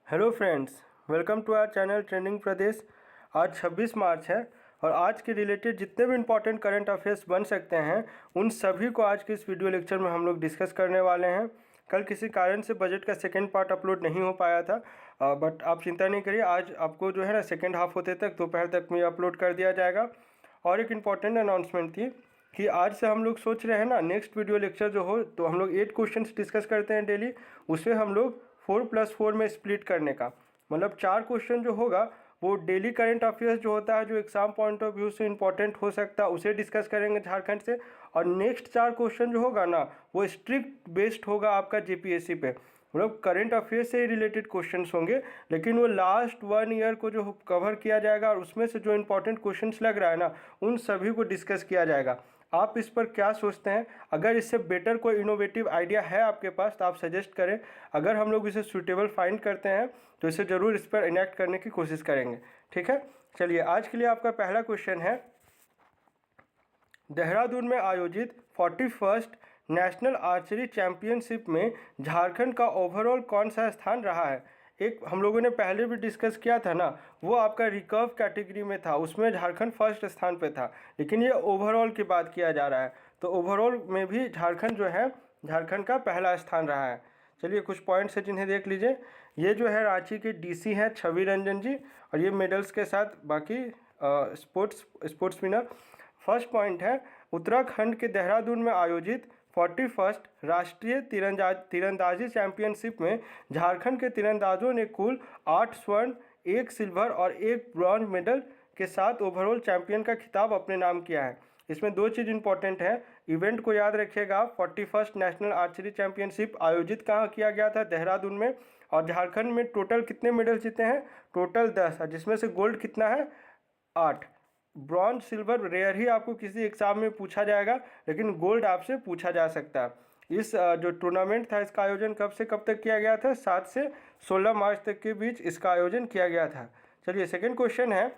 Hello friends, welcome to our channel trending Pradesh. आज 26 मार्च है और आज के रिलेटेड जितने भी इम्पोर्टेंट करंट अफेयर्स बन सकते हैं उन सभी को आज के इस वीडियो लेक्चर में हम लोग डिस्कस करने वाले हैं। कल किसी कारण से बजट का सेकेंड पार्ट अपलोड नहीं हो पाया था, बट आप चिंता नहीं करिए, आज आपको जो है ना सेकेंड हाफ होते तक दोपहर तक में अपलोड कर दिया जाएगा। और एक इम्पॉर्टेंट अनाउंसमेंट थी कि आज से हम लोग सोच रहे हैं ना, नेक्स्ट वीडियो लेक्चर जो हो तो हम लोग 8 क्वेश्चंस डिस्कस करते हैं डेली, उसे हम लोग 4+4 में स्प्लिट करने का, मतलब 4 क्वेश्चन जो होगा वो डेली करंट अफेयर्स जो होता है, जो एग्जाम पॉइंट ऑफ व्यू से इंपॉर्टेंट हो सकता है, उसे डिस्कस करेंगे झारखंड से। और नेक्स्ट 4 क्वेश्चन जो होगा ना वो स्ट्रिक्ट बेस्ड होगा आपका जेपीएससी पे, मतलब करंट अफेयर्स से रिलेटेड क्वेश्चंस होंगे, लेकिन वो लास्ट 1 ईयर को जो कवर किया जाएगा और उसमें से जो इंपॉर्टेंट क्वेश्चंस लग रहा है ना उन सभी को डिस्कस किया जाएगा। आप इस पर क्या सोचते हैं? अगर इससे बेटर कोई इनोवेटिव आइडिया है आपके पास तो आप सजेस्ट करें। अगर हम लोग इसे सूटेबल फाइंड करते हैं तो इसे ज़रूर इस पर इनेक्ट करने की कोशिश करेंगे, ठीक है। चलिए, आज के लिए आपका पहला क्वेश्चन है, देहरादून में आयोजित 41st नेशनल आर्चरी चैंपियनशिप में झारखंड का ओवरऑल कौन सा स्थान रहा है? एक हम लोगों ने पहले भी डिस्कस किया था ना, वो आपका रिकर्व कैटेगरी में था, उसमें झारखंड फर्स्ट स्थान पे था, लेकिन ये ओवरऑल की बात किया जा रहा है, तो ओवरऑल में भी झारखंड जो है, झारखंड का पहला स्थान रहा है। चलिए, कुछ पॉइंट्स हैं जिन्हें देख लीजिए। ये जो है रांची के डीसी हैं छवि रंजन जी, और ये मेडल्स के साथ बाकी स्पोर्ट्स विनर। फर्स्ट पॉइंट है, उत्तराखंड के देहरादून में आयोजित 41st राष्ट्रीय तीरंदाजी चैंपियनशिप में झारखंड के तीरंदाजों ने कुल 8 स्वर्ण, 1 सिल्वर और 1 ब्रॉन्ज मेडल के साथ ओवरऑल चैंपियन का खिताब अपने नाम किया है। इसमें 2 चीज़ इंपॉर्टेंट है, इवेंट को याद रखिएगा। 41st नेशनल आर्चरी चैंपियनशिप आयोजित कहाँ किया गया था? देहरादून में। और झारखंड में टोटल कितने मेडल जीते हैं? टोटल 10, जिसमें से गोल्ड कितना है? 8। ब्रॉन्ज सिल्वर रेयर ही आपको किसी एग्जाम में पूछा जाएगा, लेकिन गोल्ड आपसे पूछा जा सकता है। इस जो टूर्नामेंट था इसका आयोजन कब से कब तक किया गया था? 7 से 16 मार्च तक के बीच इसका आयोजन किया गया था। चलिए, सेकंड क्वेश्चन है,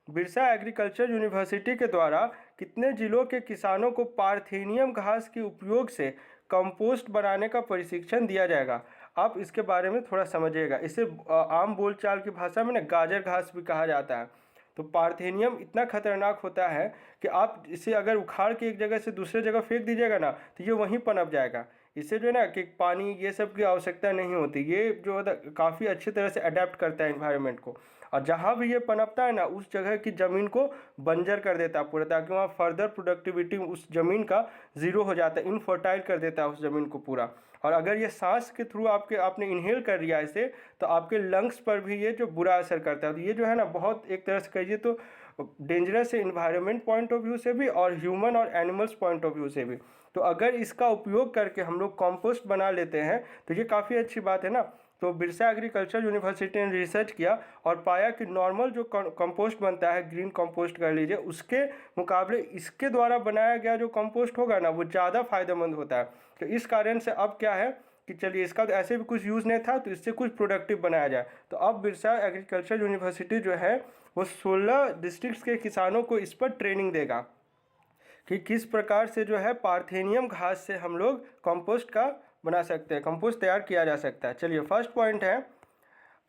बिरसा एग्रीकल्चर यूनिवर्सिटी के द्वारा कितने जिलों के किसानों को पार्थेनियम घास के उपयोग से कंपोस्ट बनाने का प्रशिक्षण दिया जाएगा? आप इसके बारे में थोड़ा समझिएगा। इसे आम बोलचाल की भाषा में ना गाजर घास भी कहा जाता है। तो पार्थेनियम इतना खतरनाक होता है कि आप इसे अगर उखाड़ के एक जगह से दूसरे जगह फेंक दीजिएगा ना तो ये वहीं पनप जाएगा। इससे जो है ना कि पानी ये सब की आवश्यकता नहीं होती, ये जो है काफ़ी अच्छी तरह से अडेप्ट करता है एनवायरनमेंट को, और जहाँ भी ये पनपता है ना उस जगह की ज़मीन को बंजर कर देता है पूरा, ताकि वहाँ फर्दर प्रोडक्टिविटी उस ज़मीन का ज़ीरो हो जाता है, इनफर्टाइल कर देता है उस ज़मीन को पूरा। और अगर ये सांस के थ्रू आपने इनहेल कर लिया इसे, तो आपके लंग्स पर भी ये जो बुरा असर करता है। तो ये जो है ना बहुत एक तरह से कहिए तो डेंजरस है इन्वायरमेंट पॉइंट ऑफ व्यू से भी और ह्यूमन और एनिमल्स पॉइंट ऑफ व्यू से भी। तो अगर इसका उपयोग करके हम लोग कंपोस्ट बना लेते हैं तो ये काफ़ी अच्छी बात है ना। तो बिरसा एग्रीकल्चर यूनिवर्सिटी ने रिसर्च किया और पाया कि नॉर्मल जो कंपोस्ट बनता है, ग्रीन कंपोस्ट कर लीजिए, उसके मुकाबले इसके द्वारा बनाया गया जो कंपोस्ट होगा ना वो ज़्यादा फायदेमंद होता है। तो इस कारण से अब क्या है कि चलिए, इसका तो ऐसे भी कुछ यूज़ नहीं था तो इससे कुछ प्रोडक्टिव बनाया जाए। तो अब बिरसा एग्रीकल्चर यूनिवर्सिटी जो है वो 16 डिस्ट्रिक्ट्स के किसानों को इस पर ट्रेनिंग देगा कि किस प्रकार से जो है पार्थेनियम घास से हम लोग कंपोस्ट का बना सकते हैं, कंपोस्ट तैयार किया जा सकता है। चलिए, फर्स्ट पॉइंट है,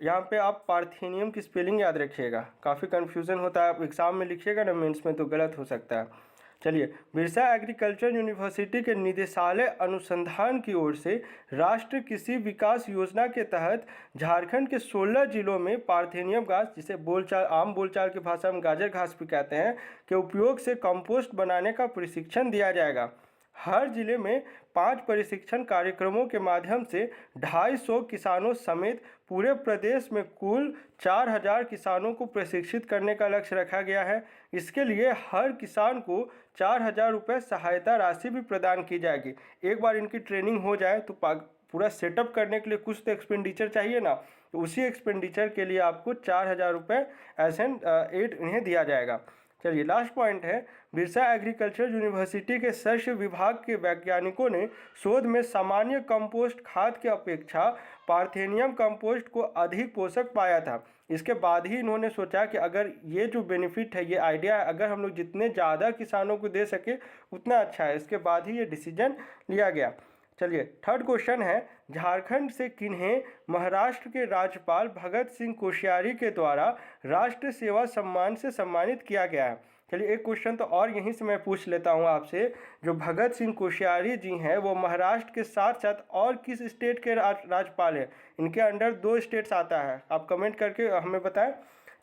यहाँ पे आप पार्थेनियम की स्पेलिंग याद रखिएगा, काफ़ी कन्फ्यूज़न होता है, आप एग्ज़ाम में लिखिएगा ना मेंस में तो गलत हो सकता है। चलिए, बिरसा एग्रीकल्चर यूनिवर्सिटी के निदेशालय अनुसंधान की ओर से राष्ट्रीय कृषि विकास योजना के तहत झारखंड के 16 जिलों में पार्थेनियम घास, जिसे आम बोलचाल की भाषा में गाजर घास भी कहते हैं, के उपयोग से कंपोस्ट बनाने का प्रशिक्षण दिया जाएगा। हर जिले में 5 प्रशिक्षण कार्यक्रमों के माध्यम से 250 किसानों समेत पूरे प्रदेश में कुल 4000 किसानों को प्रशिक्षित करने का लक्ष्य रखा गया है। इसके लिए हर किसान को 4000 रुपये सहायता राशि भी प्रदान की जाएगी। एक बार इनकी ट्रेनिंग हो जाए तो पूरा सेटअप करने के लिए कुछ तो एक्सपेंडिचर चाहिए ना, तो उसी एक्सपेंडिचर के लिए आपको 4000 रुपये एज एन एड इन्हें दिया जाएगा। चलिए, लास्ट पॉइंट है, बिरसा एग्रीकल्चर यूनिवर्सिटी के शस्य विभाग के वैज्ञानिकों ने शोध में सामान्य कंपोस्ट खाद की अपेक्षा पार्थेनियम कंपोस्ट को अधिक पोषक पाया था। इसके बाद ही इन्होंने सोचा कि अगर ये जो बेनिफिट है, ये आइडिया है, अगर हम लोग जितने ज़्यादा किसानों को दे सके उतना अच्छा है। इसके बाद ही ये डिसीजन लिया गया। चलिए थर्ड क्वेश्चन है, झारखंड से किन्हें महाराष्ट्र के राज्यपाल भगत सिंह कोश्यारी के द्वारा राष्ट्र सेवा सम्मान से सम्मानित किया गया है। चलिए एक क्वेश्चन तो और यहीं से मैं पूछ लेता हूं आपसे, जो भगत सिंह कोश्यारी जी हैं वो महाराष्ट्र के साथ साथ और किस स्टेट के राज्यपाल हैं? इनके अंडर 2 स्टेट्स आता है, आप कमेंट करके हमें बताएं।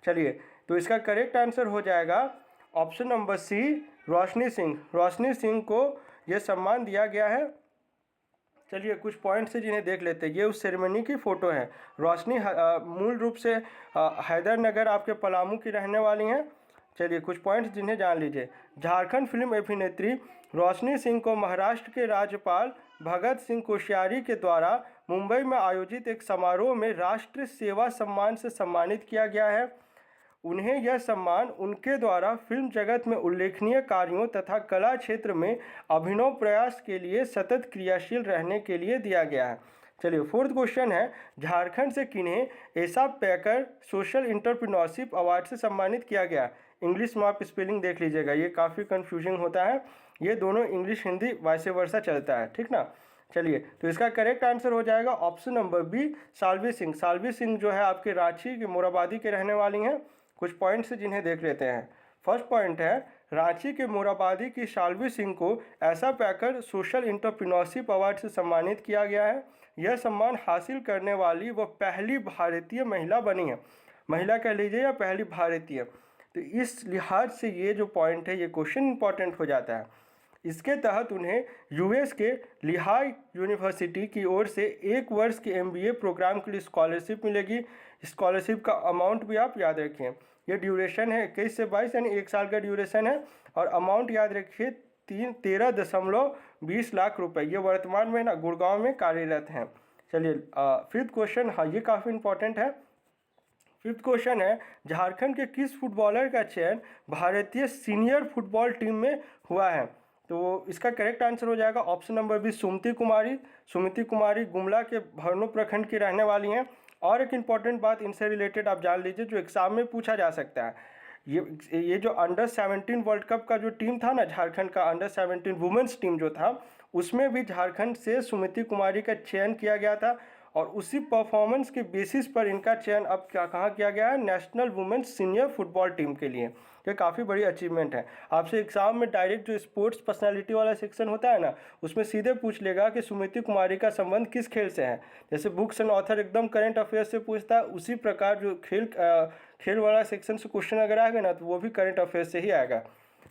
चलिए तो इसका करेक्ट आंसर हो जाएगा ऑप्शन नंबर सी, रोशनी सिंह। रोशनी सिंह को यह सम्मान दिया गया है। चलिए कुछ पॉइंट्स है जिन्हें देख लेते हैं। ये उस सेरेमनी की फ़ोटो है। रोशनी मूल रूप से हैदरनगर आपके पलामू की रहने वाली हैं। चलिए कुछ पॉइंट्स जिन्हें जान लीजिए। झारखंड फिल्म अभिनेत्री रोशनी सिंह को महाराष्ट्र के राज्यपाल भगत सिंह कोश्यारी के द्वारा मुंबई में आयोजित एक समारोह में राष्ट्र सेवा सम्मान से सम्मानित किया गया है। उन्हें यह सम्मान उनके द्वारा फिल्म जगत में उल्लेखनीय कार्यों तथा कला क्षेत्र में अभिनव प्रयास के लिए सतत क्रियाशील रहने के लिए दिया गया है। चलिए फोर्थ क्वेश्चन है, झारखंड से किन्हें एसा पैकर सोशल एंटरप्रेन्योरशिप अवार्ड से सम्मानित किया गया? इंग्लिश में आप स्पेलिंग देख लीजिएगा, ये काफ़ी कन्फ्यूजिंग होता है। ये दोनों इंग्लिश हिंदी वाइसे वर्सा चलता है, ठीक ना। चलिए तो इसका करेक्ट आंसर हो जाएगा option number B, Salvi Singh. Salvi Singh जो है आपके रांची के मोराबादी के रहने वाली हैं। कुछ पॉइंट्स जिन्हें देख लेते हैं। फर्स्ट पॉइंट है, रांची के मोराबादी की सालवी सिंह को ऐसा पैकर सोशल एंटरप्रेन्योरशिप अवार्ड से सम्मानित किया गया है। यह सम्मान हासिल करने वाली वह पहली भारतीय महिला बनी है। महिला कह लीजिए या पहली भारतीय। तो इस लिहाज से ये जो पॉइंट है, ये क्वेश्चन इंपॉर्टेंट हो जाता है। इसके तहत उन्हें यूएस के लिहाई यूनिवर्सिटी की ओर से 1 वर्ष के एमबीए प्रोग्राम के लिए स्कॉलरशिप मिलेगी। स्कॉलरशिप का अमाउंट भी आप याद रखें। ये ड्यूरेशन है 21 से 22 यानी 1 साल का ड्यूरेशन है। और अमाउंट याद रखिए 13.20 लाख रुपए। ये वर्तमान में ना गुड़गांव में कार्यरत हैं। चलिए फिफ्थ क्वेश्चन, हाँ ये काफ़ी इंपॉर्टेंट है। फिफ्थ क्वेश्चन है, झारखंड के किस फुटबॉलर का चयन भारतीय सीनियर फुटबॉल टीम में हुआ है? तो इसका करेक्ट आंसर हो जाएगा ऑप्शन नंबर बी, सुमति कुमारी। सुमति कुमारी गुमला के भरनो प्रखंड की रहने वाली हैं। और एक इम्पॉर्टेंट बात इनसे रिलेटेड आप जान लीजिए, जो एग्जाम में पूछा जा सकता है। ये जो अंडर 17 वर्ल्ड कप का जो टीम था ना, झारखंड का अंडर 17 वुमेंस टीम जो था, उसमें भी झारखंड से सुमति कुमारी का चयन किया गया था। और उसी परफॉर्मेंस के बेसिस पर इनका चयन अब कहाँ किया गया है? National women's senior football team के लिए। ये काफ़ी बड़ी अचीवमेंट है। आपसे एग्जाम में डायरेक्ट जो स्पोर्ट्स पर्सनालिटी वाला सेक्शन होता है ना, उसमें सीधे पूछ लेगा कि सुमति कुमारी का संबंध किस खेल से है। जैसे बुक्स एंड ऑथर एकदम करंट अफेयर्स से पूछता है, उसी प्रकार जो खेल वाला सेक्शन से क्वेश्चन अगर आएगा ना, तो वो भी करंट अफेयर्स से ही आएगा।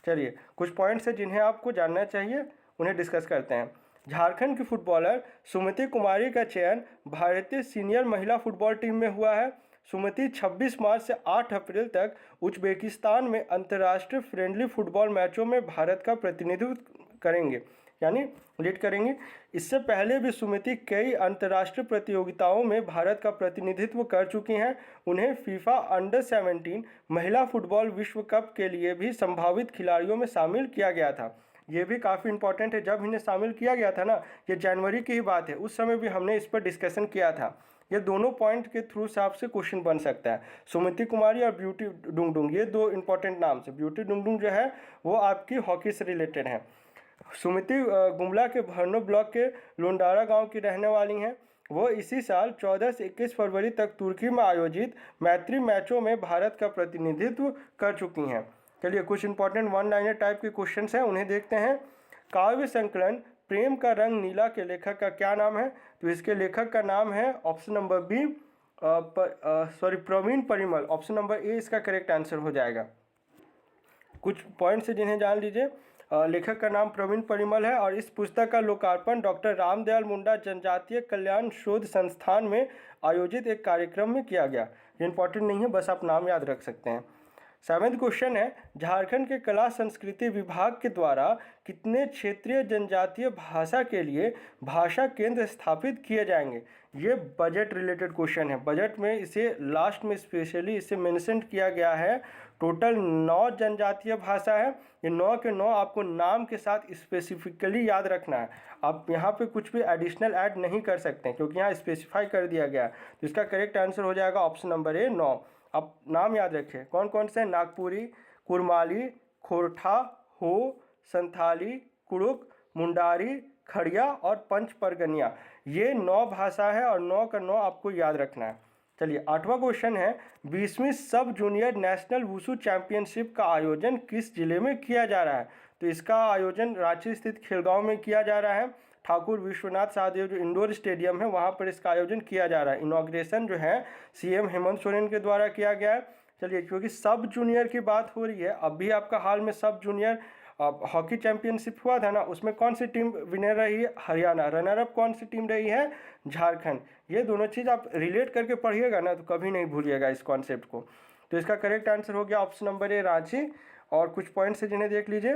चलिए कुछ पॉइंट्स हैं जिन्हें आपको जानना चाहिए, उन्हें डिस्कस करते हैं। झारखंड की फुटबॉलर सुमति कुमारी का चयन भारतीय सीनियर महिला फुटबॉल टीम में हुआ है। सुमति 26 मार्च से 8 अप्रैल तक उज्बेकिस्तान में अंतर्राष्ट्रीय फ्रेंडली फुटबॉल मैचों में भारत का प्रतिनिधित्व करेंगे, यानी लीड करेंगी। इससे पहले भी सुमति कई अंतर्राष्ट्रीय प्रतियोगिताओं में भारत का प्रतिनिधित्व कर चुकी हैं। उन्हें फीफा अंडर 17 महिला फुटबॉल विश्व कप के लिए भी संभावित खिलाड़ियों में शामिल किया गया था। ये भी काफ़ी इंपॉर्टेंट है। जब इन्हें शामिल किया गया था ना, ये जनवरी की ही बात है, उस समय भी हमने इस पर डिस्कशन किया था। ये दोनों पॉइंट के थ्रू से आपसे क्वेश्चन बन सकता है। सुमति कुमारी और ब्यूटी डुंगडुंग, ये 2 इंपॉर्टेंट नाम से। ब्यूटी डुंगडुंग जो है वो आपकी हॉकी से रिलेटेड है। सुमति गुमला के भरनो ब्लॉक के लोंडारा गांव की रहने वाली हैं। वो इसी साल 14 से 21 फरवरी तक तुर्की में आयोजित मैत्री मैचों में भारत का प्रतिनिधित्व कर चुकी हैं। चलिए कुछ इंपॉर्टेंट 1 लाइनर टाइप के क्वेश्चन हैं, उन्हें देखते हैं। काव्य संकलन प्रेम का रंग नीला के लेखक का क्या नाम है? तो इसके लेखक का नाम है option number B, Praveen Parimal. Option number A इसका करेक्ट आंसर हो जाएगा। कुछ पॉइंट्स से जिन्हें जान लीजिए। लेखक का नाम प्रवीण परिमल है और इस पुस्तक का लोकार्पण डॉक्टर रामदयाल मुंडा जनजातीय कल्याण शोध संस्थान में आयोजित एक कार्यक्रम में किया गया। ये इंपॉर्टेंट नहीं है, बस आप नाम याद रख सकते हैं। 7वां क्वेश्चन है, झारखंड के कला संस्कृति विभाग के द्वारा कितने क्षेत्रीय जनजातीय भाषा के लिए भाषा केंद्र स्थापित किए जाएंगे? ये बजट रिलेटेड क्वेश्चन है। बजट में इसे लास्ट में स्पेशली इसे मेंशन किया गया है। टोटल 9 जनजातीय भाषा है। ये 9 के 9 आपको नाम के साथ स्पेसिफिकली याद रखना है। आप यहाँ पे कुछ भी एडिशनल ऐड नहीं कर सकते क्योंकि यहाँ स्पेसिफाई कर दिया गया है। तो इसका करेक्ट आंसर हो जाएगा ऑप्शन नंबर ए, 9। अब नाम याद रखें कौन कौन से? नागपुरी, कुरमाली, खोरठा, हो, संथाली, कुड़ुक, मुंडारी, खड़िया और पंच परगनिया। ये 9 भाषा है और 9 का 9 आपको याद रखना है। चलिए 8वां क्वेश्चन है, 20वीं सब जूनियर नेशनल वुशु चैंपियनशिप का आयोजन किस जिले में किया जा रहा है? तो इसका आयोजन रांची स्थित खेलगांव में किया जा रहा है। ठाकुर विश्वनाथ सहदेव जो इंडोर स्टेडियम है वहाँ पर इसका आयोजन किया जा रहा है। इनॉग्रेशन जो है सीएम हेमंत सोरेन के द्वारा किया गया है। चलिए, क्योंकि सब जूनियर की बात हो रही है, अभी आपका हाल में सब जूनियर हॉकी चैंपियनशिप हुआ था ना, उसमें कौन सी टीम विनर रही है? हरियाणा। रनर अप कौन सी टीम रही है? झारखंड। ये दोनों चीज़ आप रिलेट करके पढ़िएगा ना तो कभी नहीं भूलिएगा इस कॉन्सेप्ट को। तो इसका करेक्ट आंसर हो गया ऑप्शन नंबर ए, रांची। और कुछ पॉइंट्स है जिन्हें देख लीजिए।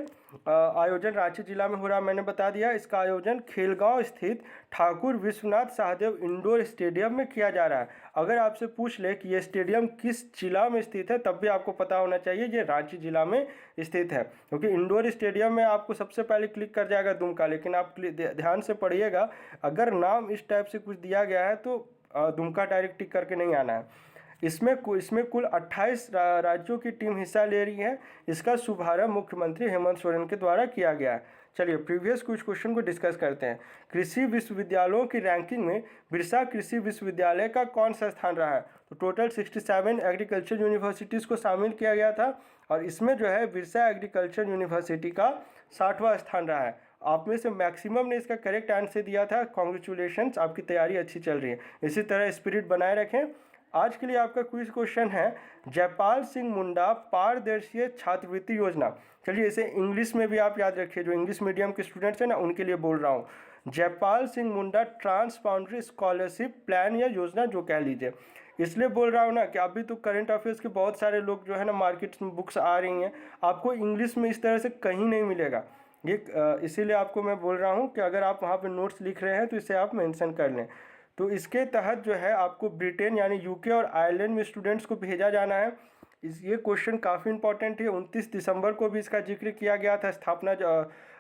आयोजन रांची जिला में हो रहा, मैंने बता दिया। इसका आयोजन खेलगांव स्थित ठाकुर विश्वनाथ सहदेव इंडोर स्टेडियम में किया जा रहा है। अगर आपसे पूछ ले कि ये स्टेडियम किस जिला में स्थित है, तब भी आपको पता होना चाहिए ये रांची जिला में स्थित है, क्योंकि इंडोर स्टेडियम में आपको सबसे पहले क्लिक कर जाएगा दुमका। लेकिन आप ध्यान से पढ़िएगा, अगर नाम इस टाइप से कुछ दिया गया है तो दुमका डायरेक्ट टिक करके नहीं आना है। इसमें कुल 28 राज्यों की टीम हिस्सा ले रही है। इसका शुभारंभ मुख्यमंत्री हेमंत सोरेन के द्वारा किया गया है। चलिए प्रीवियस कुछ क्वेश्चन को डिस्कस करते हैं। कृषि विश्वविद्यालयों की रैंकिंग में बिरसा कृषि विश्वविद्यालय का कौन सा स्थान रहा है? तो टोटल 67 एग्रीकल्चर यूनिवर्सिटीज़ को शामिल किया गया था और इसमें जो है बिरसा एग्रीकल्चर यूनिवर्सिटी का 60वां स्थान रहा है। आप में से मैक्सिमम ने इसका करेक्ट आंसर दिया था। कॉन्ग्रेचुलेशंस, आपकी तैयारी अच्छी चल रही है। इसी तरह स्पिरिट बनाए रखें। आज के लिए आपका क्विज क्वेश्चन है, जयपाल सिंह मुंडा पारदर्शी छात्रवृत्ति योजना। चलिए इसे इंग्लिश में भी आप याद रखिए, जो इंग्लिश मीडियम के स्टूडेंट्स हैं ना उनके लिए बोल रहा हूँ। Jaipal Singh Munda trans boundary scholarship plan या योजना जो कह लीजिए। इसलिए बोल रहा हूँ ना कि अभी तो करंट अफेयर्स के बहुत सारे लोग जो है ना मार्केट में बुक्स आ रही हैं, आपको इंग्लिश में इस तरह से कहीं नहीं मिलेगा। ये इसीलिए आपको मैं बोल रहा हूँ कि अगर आप वहाँ पे नोट्स लिख रहे हैं तो इसे आप मेंशन कर लें। तो इसके तहत जो है आपको ब्रिटेन यानी यूके और आयरलैंड में स्टूडेंट्स को भेजा जाना है। ये क्वेश्चन काफ़ी इंपॉर्टेंट है। 29 दिसंबर को भी इसका जिक्र किया गया था। स्थापना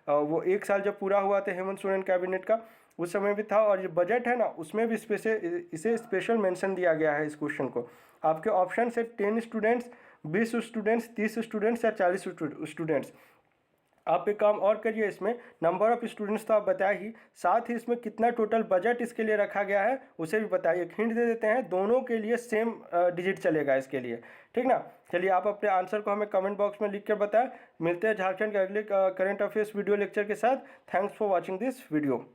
वो 1 साल जब पूरा हुआ था हेमंत सोरेन कैबिनेट का, उस समय भी था। और ये बजट है ना, उसमें भी इसे स्पेशल मेंशन दिया गया है इस क्वेश्चन को। आपके ऑप्शन है 10 स्टूडेंट्स, 20 स्टूडेंट्स, 30 स्टूडेंट्स या 40 स्टूडेंट्स। आप एक काम और करिए, इसमें नंबर ऑफ स्टूडेंट्स तो आप बताए ही, साथ ही इसमें कितना टोटल बजट इसके लिए रखा गया है उसे भी बताइए। हिंट दे देते हैं, दोनों के लिए सेम डिजिट चलेगा इसके लिए, ठीक ना। चलिए आप अपने आंसर को हमें कमेंट बॉक्स में लिख कर बताएं। मिलते हैं झारखंड के अगले करंट अफेयर्स वीडियो लेक्चर के साथ। Thanks for watching this video.